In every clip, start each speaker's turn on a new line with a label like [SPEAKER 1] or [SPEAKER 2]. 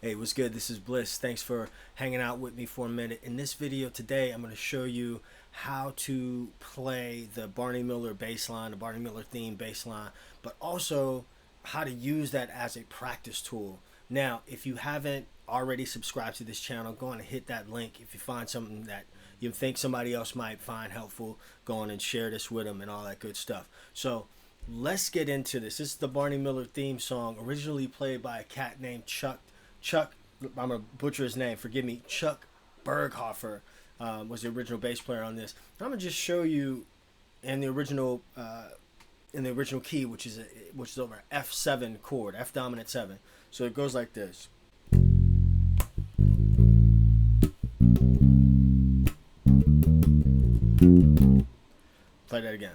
[SPEAKER 1] Hey, what's good? This is Bliss. Thanks for hanging out with me for a minute. In this video today, I'm going to show you how to play the Barney Miller bass line, the Barney Miller theme bass line, but also how to use that as a practice tool. Now, if you haven't already subscribed to this channel, go on and hit that link. If you find something that you think somebody else might find helpful, go on and share this with them and all that good stuff. So let's get into this. This is the Barney Miller theme song, originally played by a cat named Chuck, I'm going to butcher his name, forgive me, Chuck Berghofer was the original bass player on this. I'm going to just show you in the original key, which is over F7 chord, F dominant 7. So it goes like this. Play that again.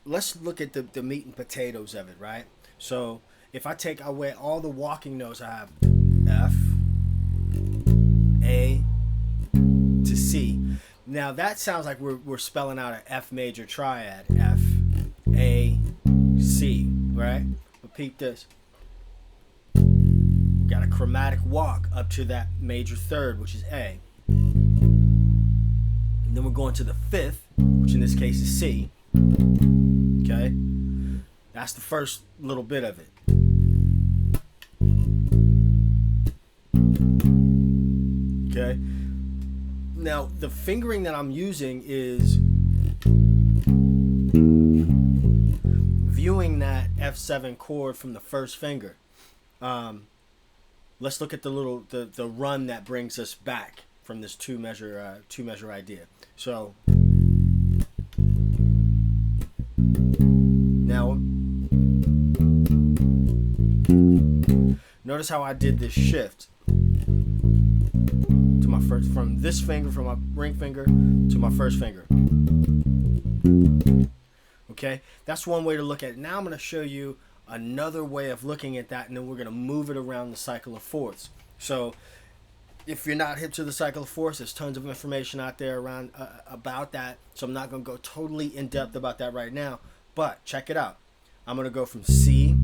[SPEAKER 1] Let's look at the meat and potatoes of it, right? So if I take away all the walking notes, I have F, A to C. Now that sounds like we're spelling out an F major triad, F, A, C, right? But peep this. We got a chromatic walk up to that major third, which is A. And then we're going to the fifth, which in this case is C. Okay, that's the first little bit of it. Okay, now the fingering that I'm using is viewing that F7 chord from the first finger. Let's look at the run that brings us back from this two measure idea. So now, notice how I did this shift to my first, from this finger, from my ring finger to my first finger. Okay, that's one way to look at it. Now I'm going to show you another way of looking at that, and then we're going to move it around the cycle of fourths. So if you're not hip to the cycle of fourths, there's tons of information out there around about that, so I'm not going to go totally in depth about that right now. But check it out. I'm going to go from C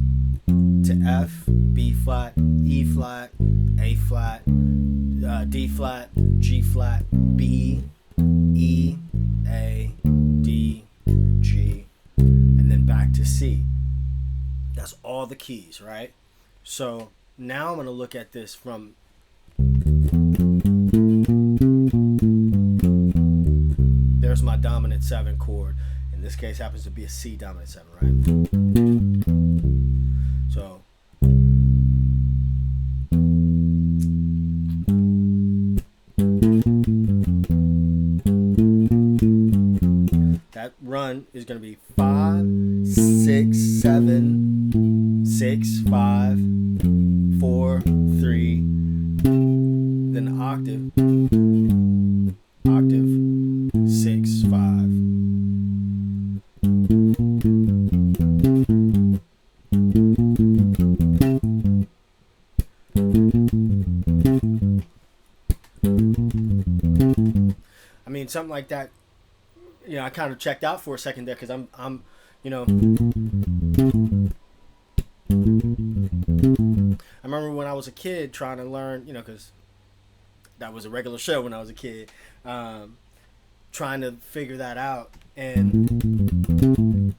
[SPEAKER 1] to F, B flat, E flat, A flat, D flat, G flat, B, E, A, D, G, and then back to C. That's all the keys, right? So now I'm going to look at this from there's my dominant 7 chord. In this case happens to be a C dominant 7, right? So that run is going to be 5, 6, 7, 6, 5, 4, 3, then the octave, 6, 5. I mean, something like that, you know, I kind of checked out for a second there because I'm, you know, I remember when I was a kid trying to learn, you know, because that was a regular show when I was a kid, trying to figure that out. And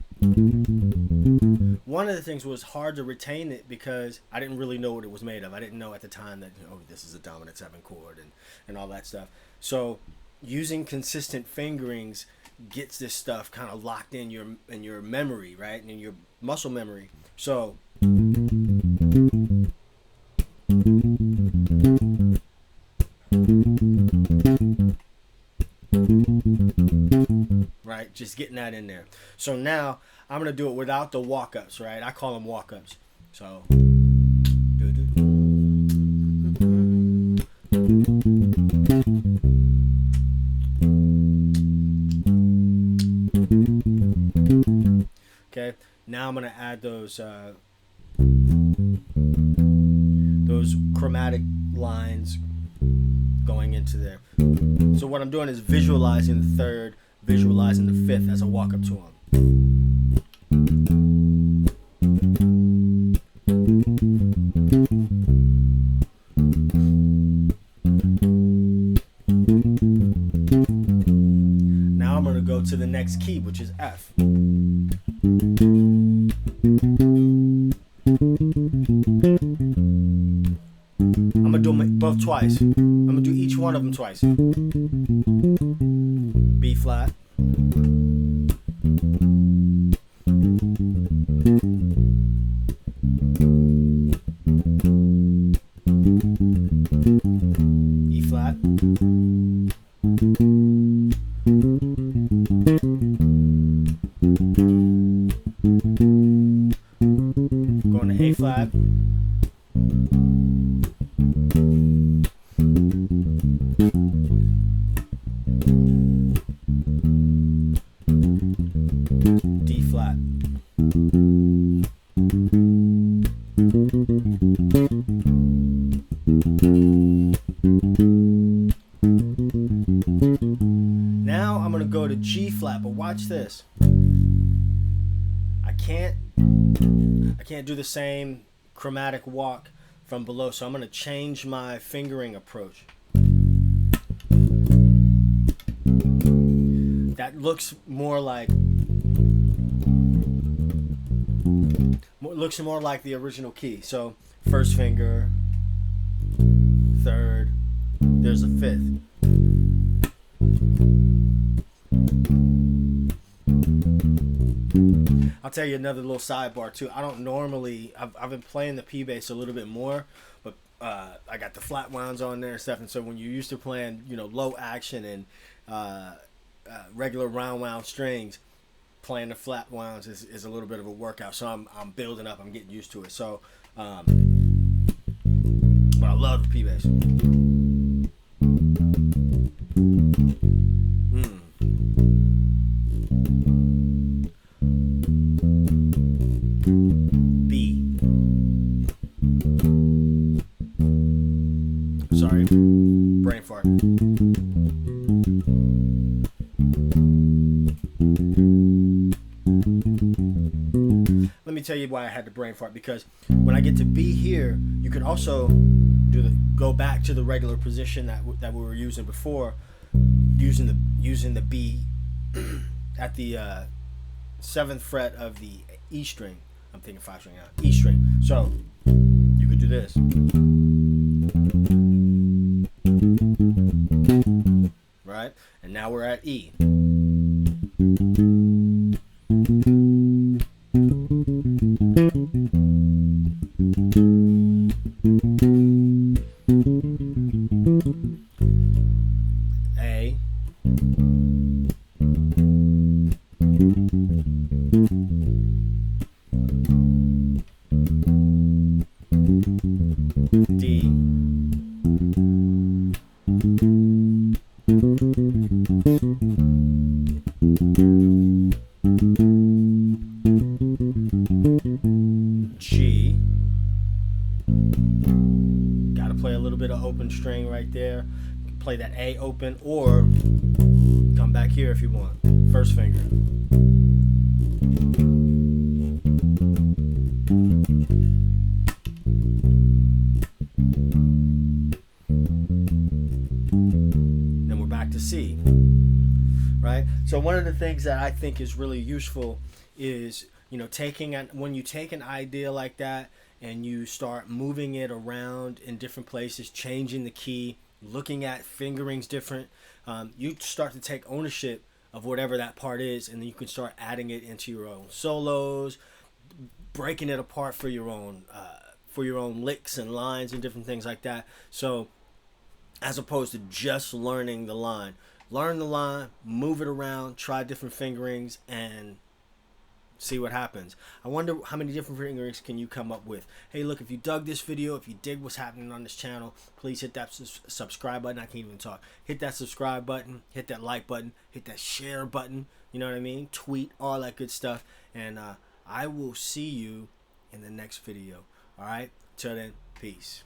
[SPEAKER 1] one of the things was hard to retain it because I didn't really know what it was made of. I didn't know at the time that, you know, this is a dominant 7 chord and all that stuff. So using consistent fingerings gets this stuff kind of locked in your memory, right? And in your muscle memory. So right, just getting that in there. So now I'm gonna do it without the walk-ups, right? I call them walk-ups. So Now I'm going to add those chromatic lines going into there. So what I'm doing is visualizing the third, visualizing the fifth as I walk up to them. Now I'm going to go to the next key, which is F. I'm going to do them both twice. I'm going to do each one of them twice. B flat. E flat. Going to A flat. D flat. Now I'm going to go to G flat, but watch this. I can't do the same chromatic walk from below, so I'm going to change my fingering approach. That looks more like the original key. So first finger, third, there's a fifth. I'll tell you another little sidebar too. I don't normally, I've been playing the P bass a little bit more, but I got the flat wounds on there and stuff, and so when you're used to playing, you know, low action and regular round wound strings, playing the flat wounds is a little bit of a workout. So I'm building up, I'm getting used to it. So, but I love the P bass. Sorry, brain fart. Let me tell you why I had the brain fart, because when I get to B here, you can also go back to the regular position that we were using before, using the B at the 7th fret of the E string. I'm thinking 5 string now. E string. So you could do this. Right? And now we're at E. A. D. G. Got to play a little bit of open string right there. Play that A open, or come back here if you want. First finger. Then we're back to C. Right? So one of the things that I think is really useful is, you know, when you take an idea like that and you start moving it around in different places, changing the key, looking at fingerings different, you start to take ownership of whatever that part is, and then you can start adding it into your own solos, breaking it apart for your own licks and lines and different things like that. So as opposed to just learning the line, learn the line, move it around, try different fingerings, and see what happens. I wonder how many different fingerings can you come up with. Hey, look, if you dug this video, if you dig what's happening on this channel, please hit that subscribe button. I can't even talk. Hit that subscribe button, hit that like button, hit that share button, you know what I mean? Tweet, all that good stuff. And I will see you in the next video. All right, till then, peace.